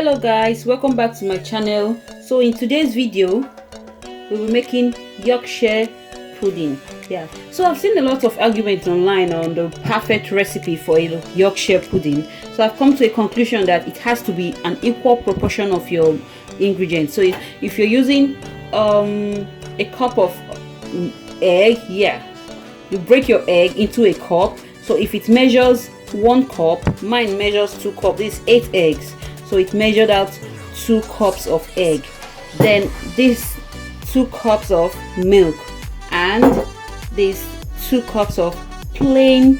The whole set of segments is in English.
Hello guys, welcome back to my channel. So in today's video we'll be making Yorkshire pudding. So I've seen a lot of arguments online on the perfect recipe for a Yorkshire pudding, so I've come to a conclusion that it has to be an equal proportion of your ingredients. So if you're using a cup of egg, you break your egg into a cup. So if it measures 1 cup, mine measures 2 cups. This is 8 eggs, so it measured out 2 cups of egg. Then this 2 cups of milk, and these 2 cups of plain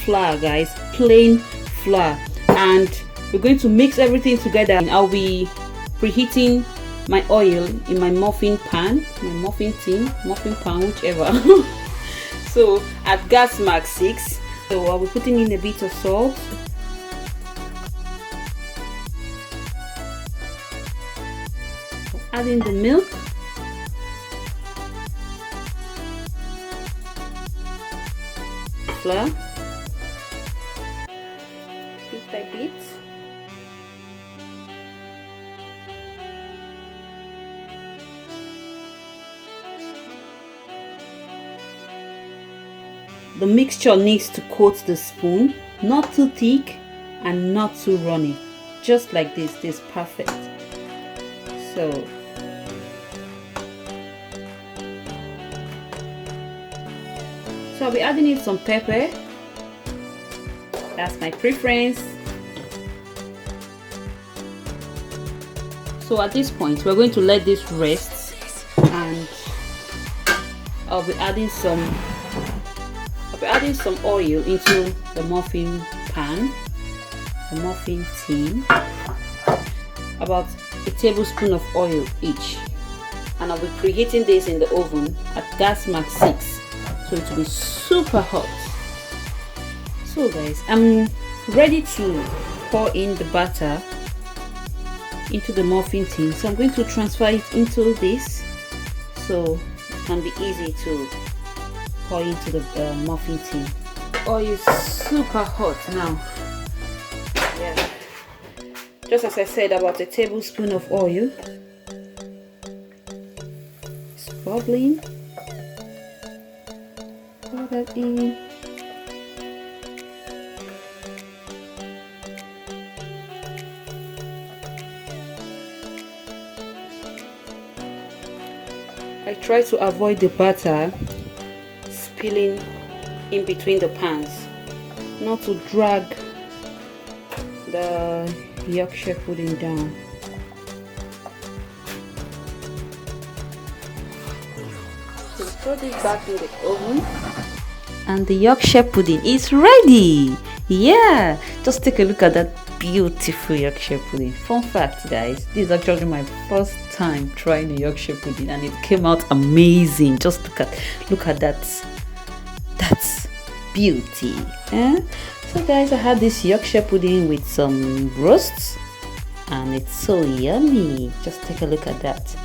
flour, guys, plain flour. And we're going to mix everything together. I'll be preheating my oil in my muffin pan, muffin pan, whichever. So at gas mark 6. So I'll be putting in a bit of salt, adding the milk, flour, bit by bit. The mixture needs to coat the spoon, not too thick and not too runny, just like this. This is perfect. So I'll be adding in some pepper. That's my preference. So at this point we're going to let this rest, and I'll be adding some oil into the muffin pan, the muffin tin, about a tablespoon of oil each, and I'll be preheating this in the oven at gas mark 6, so it will be super hot. So guys, I'm ready to pour in the batter into the muffin tin, so I'm going to transfer it into this so it can be easy to pour into the muffin tin. Oil is super hot now. Just as I said, about a tablespoon of oil. It's bubbling. Pour that in. I try to avoid the batter spilling in between the pans, not to drag the Yorkshire pudding down. So throw this back in the oven, and the Yorkshire pudding is ready. Just take a look at that beautiful Yorkshire pudding. Fun fact, guys, this is actually my first time trying the Yorkshire pudding, and it came out amazing. Just look at that. That's beauty. So guys, I had this Yorkshire pudding with some roasts, and it's so yummy. Just take a look at that.